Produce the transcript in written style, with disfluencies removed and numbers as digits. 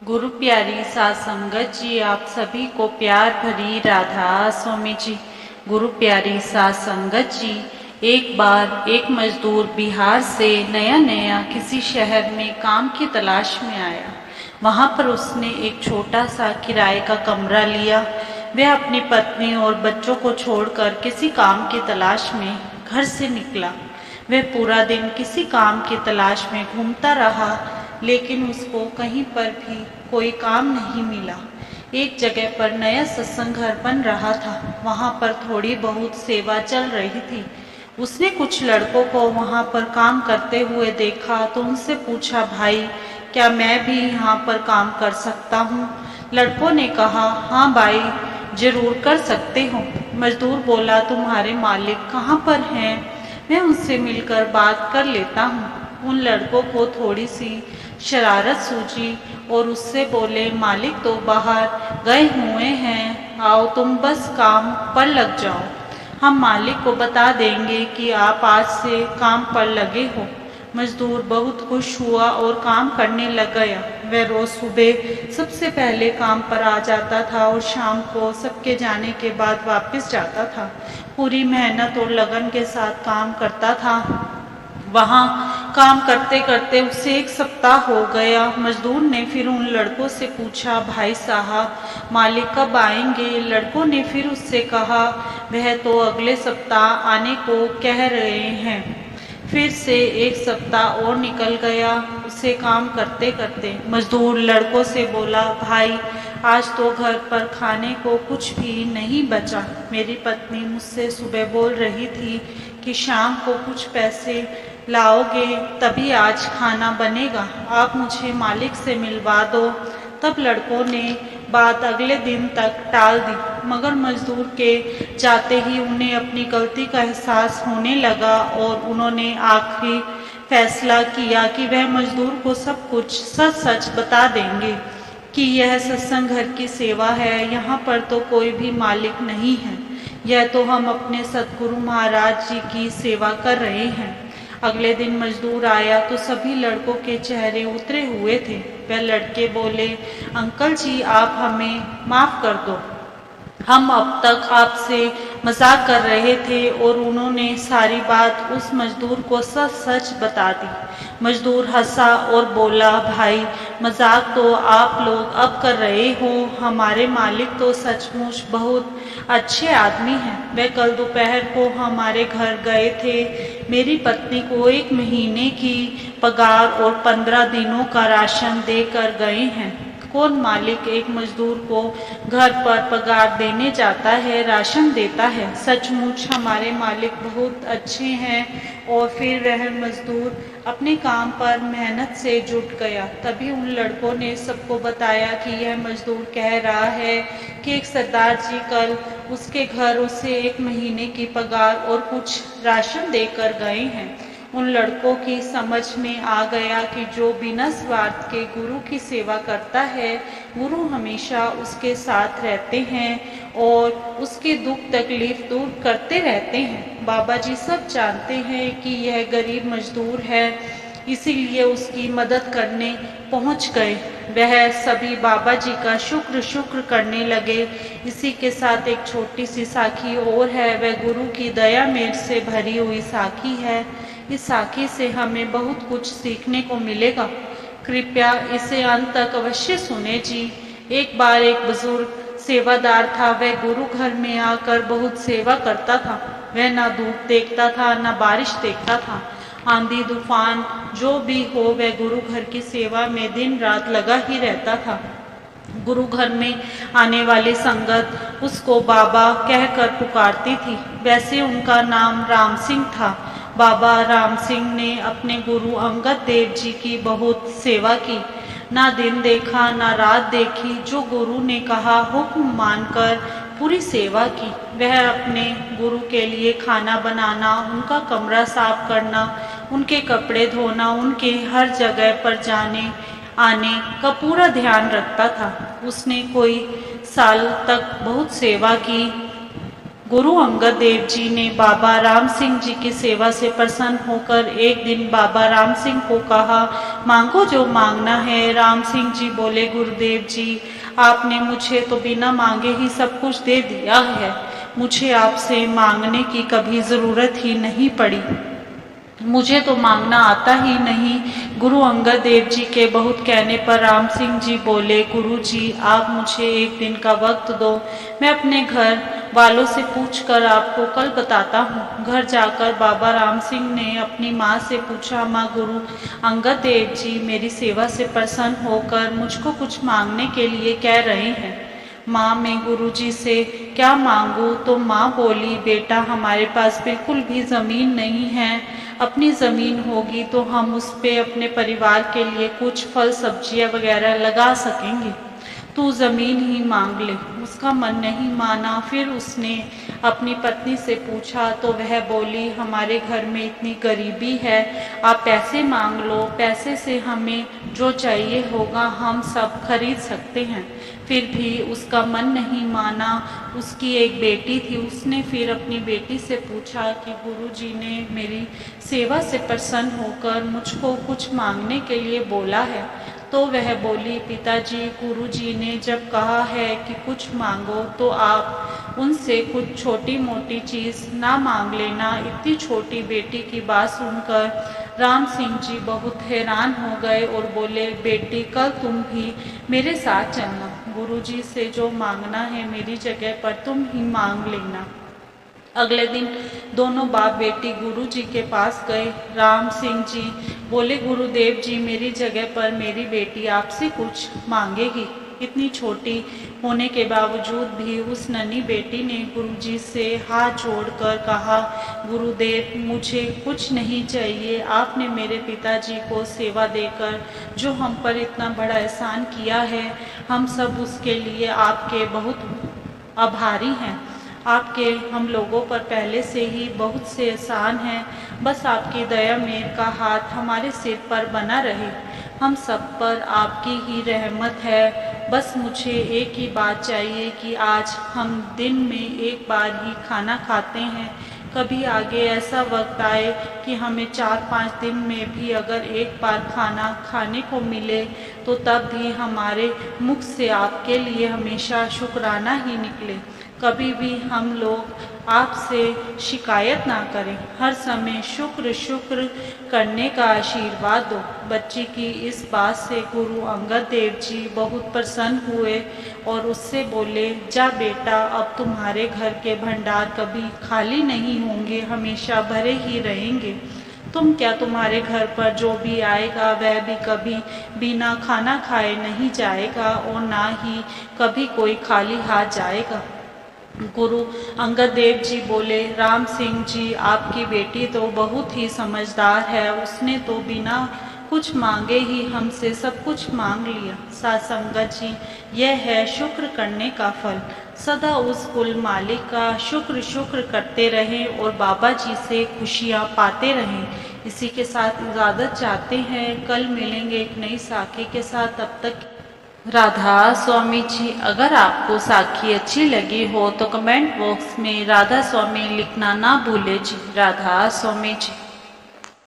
गुरु प्यारी साध संगत जी, आप सभी को प्यार भरी राधा स्वामी जी। गुरु प्यारी साध संगत जी, एक बार एक मजदूर बिहार से नया नया किसी शहर में काम की तलाश में आया। वहां पर उसने एक छोटा सा किराए का कमरा लिया। वह अपनी पत्नी और बच्चों को छोड़कर किसी काम की तलाश में घर से निकला। वह पूरा दिन किसी काम की तलाश में घूमता रहा, लेकिन उसको कहीं पर भी कोई काम नहीं मिला। एक जगह पर नया सत्संग घर बन रहा था। वहां पर थोड़ी बहुत सेवा चल रही थी। उसने कुछ लड़कों को वहां पर काम करते हुए देखा तो उनसे पूछा, भाई क्या मैं भी यहाँ पर काम कर सकता हूँ? लड़कों ने कहा, हाँ भाई, जरूर कर सकते हो। मजदूर बोला, तुम्हारे मालिक कहाँ पर हैं? मैं उनसे मिलकर बात कर लेता हूँ। उन लड़कों को थोड़ी सी शरारत सूझी और उससे बोले, मालिक तो बाहर गए हुए हैं, आओ तुम बस काम पर लग जाओ। हम मालिक को बता देंगे कि आप आज से काम पर लगे हो। मजदूर बहुत खुश हुआ और काम करने लग गया। वह रोज सुबह सबसे पहले काम पर आ जाता था और शाम को सबके जाने के बाद वापस जाता था। पूरी मेहनत और लगन के साथ काम करता था। वहाँ काम करते करते उसे एक सप्ताह हो गया। मजदूर ने फिर उन लड़कों से पूछा, भाई साहब मालिक कब आएंगे? लड़कों ने फिर उससे कहा, वह तो अगले सप्ताह आने को कह रहे हैं। फिर से एक सप्ताह और निकल गया। उसे काम करते करते मजदूर लड़कों से बोला, भाई आज तो घर पर खाने को कुछ भी नहीं बचा। मेरी पत्नी मुझसे सुबह बोल रही थी कि शाम को कुछ पैसे लाओगे तभी आज खाना बनेगा, आप मुझे मालिक से मिलवा दो। तब लड़कों ने बात अगले दिन तक टाल दी, मगर मजदूर के जाते ही उन्हें अपनी गलती का एहसास होने लगा और उन्होंने आखिरी फैसला किया कि वह मजदूर को सब कुछ सच सच बता देंगे कि यह सत्संग घर की सेवा है, यहाँ पर तो कोई भी मालिक नहीं है, यह तो हम अपने सतगुरु महाराज जी की सेवा कर रहे हैं। अगले दिन मजदूर आया तो सभी लड़कों के चेहरे उतरे हुए थे। वह लड़के बोले, अंकल जी आप हमें माफ कर दो, हम अब तक आपसे मजाक कर रहे थे। और उन्होंने सारी बात उस मजदूर को सच सच बता दी। मजदूर हंसा और बोला, भाई मजाक तो आप लोग अब कर रहे हो, हमारे मालिक तो सचमुच बहुत अच्छे आदमी हैं। वे कल दोपहर को हमारे घर गए थे। मेरी पत्नी को 1 महीने की पगार और 15 दिनों का राशन देकर गए हैं। कौन मालिक एक मजदूर को घर पर पगार देने जाता है, राशन देता है? सचमुच हमारे मालिक बहुत अच्छे हैं। और फिर वह मजदूर अपने काम पर मेहनत से जुट गया। तभी उन लड़कों ने सबको बताया कि यह मजदूर कह रहा है कि एक सरदार जी कल उसके घर उसे 1 महीने की पगार और कुछ राशन देकर गए हैं। उन लड़कों की समझ में आ गया कि जो बिना स्वार्थ के गुरु की सेवा करता है, गुरु हमेशा उसके साथ रहते हैं और उसके दुख तकलीफ दूर करते रहते हैं। बाबा जी सब जानते हैं कि यह गरीब मजदूर है, इसीलिए उसकी मदद करने पहुंच गए। वह सभी बाबा जी का शुक्र करने लगे। इसी के साथ एक छोटी सी साखी और है, वह गुरु की दया मेघ से भरी हुई साखी है। इस साखी से हमें बहुत कुछ सीखने को मिलेगा, कृपया इसे अंत तक अवश्य सुने जी। एक बार एक बुजुर्ग सेवादार था। वह गुरु घर में आकर बहुत सेवा करता था। वह ना धूप देखता था, ना बारिश देखता था, आंधी तूफान जो भी हो, वह गुरु घर की सेवा में दिन रात लगा ही रहता था। गुरु घर में आने वाली संगत उसको बाबा कहकर पुकारती थी। वैसे उनका नाम राम सिंह था। बाबा राम सिंह ने अपने गुरु अंगद देव जी की बहुत सेवा की। ना दिन देखा ना रात देखी, जो गुरु ने कहा हुक्म मानकर पूरी सेवा की। वह अपने गुरु के लिए खाना बनाना, उनका कमरा साफ करना, उनके कपड़े धोना, उनके हर जगह पर जाने आने का पूरा ध्यान रखता था। उसने कोई साल तक बहुत सेवा की। गुरु अंगद देव जी ने बाबा राम सिंह जी की सेवा से प्रसन्न होकर एक दिन बाबा राम सिंह को कहा, मांगो जो मांगना है। राम सिंह जी बोले, गुरुदेव जी आपने मुझे तो बिना मांगे ही सब कुछ दे दिया है, मुझे आपसे मांगने की कभी ज़रूरत ही नहीं पड़ी, मुझे तो मांगना आता ही नहीं। गुरु अंगद देव जी के बहुत कहने पर राम सिंह जी बोले, गुरु जी आप मुझे एक दिन का वक्त दो, मैं अपने घर वालों से पूछकर आपको कल बताता हूँ। घर जाकर बाबा राम सिंह ने अपनी माँ से पूछा, माँ गुरु अंगद देव जी मेरी सेवा से प्रसन्न होकर मुझको कुछ मांगने के लिए कह रहे हैं। माँ मैं गुरुजी से क्या मांगूँ? तो माँ बोली, बेटा हमारे पास बिल्कुल भी ज़मीन नहीं है, अपनी ज़मीन होगी तो हम उस पे अपने परिवार के लिए कुछ फल सब्जियाँ वगैरह लगा सकेंगे, तू ज़मीन ही मांग ले। उसका मन नहीं माना। फिर उसने अपनी पत्नी से पूछा तो वह बोली, हमारे घर में इतनी गरीबी है, आप पैसे मांग लो, पैसे से हमें जो चाहिए होगा हम सब खरीद सकते हैं। फिर भी उसका मन नहीं माना। उसकी एक बेटी थी, उसने फिर अपनी बेटी से पूछा कि गुरुजी ने मेरी सेवा से प्रसन्न होकर मुझको कुछ मांगने के लिए बोला है। तो वह बोली, पिताजी गुरुजी ने जब कहा है कि कुछ मांगो तो आप उनसे कुछ छोटी मोटी चीज़ ना मांग लेना। इतनी छोटी बेटी की बात सुनकर राम सिंह जी बहुत हैरान हो गए और बोले, बेटी कल तुम भी मेरे साथ चलना, गुरुजी से जो मांगना है मेरी जगह पर तुम ही मांग लेना। अगले दिन दोनों बाप बेटी गुरु जी के पास गए। राम सिंह जी बोले, गुरुदेव जी मेरी जगह पर मेरी बेटी आपसे कुछ मांगेगी। इतनी छोटी होने के बावजूद भी उस नन्ही बेटी ने गुरुजी से हाथ जोड़कर कहा, गुरुदेव मुझे कुछ नहीं चाहिए, आपने मेरे पिताजी को सेवा देकर जो हम पर इतना बड़ा एहसान किया है, हम सब उसके लिए आपके बहुत आभारी हैं। आपके हम लोगों पर पहले से ही बहुत से एहसान हैं, बस आपकी दया मेर का हाथ हमारे सिर पर बना रहे, हम सब पर आपकी ही रहमत है। बस मुझे एक ही बात चाहिए कि आज हम दिन में एक बार ही खाना खाते हैं, कभी आगे ऐसा वक्त आए कि हमें 4-5 दिन में भी अगर एक बार खाना खाने को मिले तो तब भी हमारे मुख से आपके लिए हमेशा शुक्राना ही निकले। कभी भी हम लोग आपसे शिकायत ना करें, हर समय शुक्र शुक्र करने का आशीर्वाद दो। बच्ची की इस बात से गुरु अंगद देव जी बहुत प्रसन्न हुए और उससे बोले, जा बेटा अब तुम्हारे घर के भंडार कभी खाली नहीं होंगे, हमेशा भरे ही रहेंगे। तुम क्या, तुम्हारे घर पर जो भी आएगा वह भी कभी बिना खाना खाए नहीं जाएगा और ना ही कभी कोई खाली हाथ जाएगा। गुरु अंगद देव जी बोले, राम सिंह जी आपकी बेटी तो बहुत ही समझदार है, उसने तो बिना कुछ मांगे ही हमसे सब कुछ मांग लिया। साथ संगत जी, यह है शुक्र करने का फल। सदा उस कुल मालिक का शुक्र शुक्र करते रहें और बाबा जी से खुशियाँ पाते रहें। इसी के साथ इजाज़त चाहते हैं, कल मिलेंगे एक नई साखी के साथ। तब तक राधा स्वामी जी। अगर आपको साखी अच्छी लगी हो तो कमेंट बॉक्स में राधा स्वामी लिखना ना भूले जी। राधा स्वामी जी।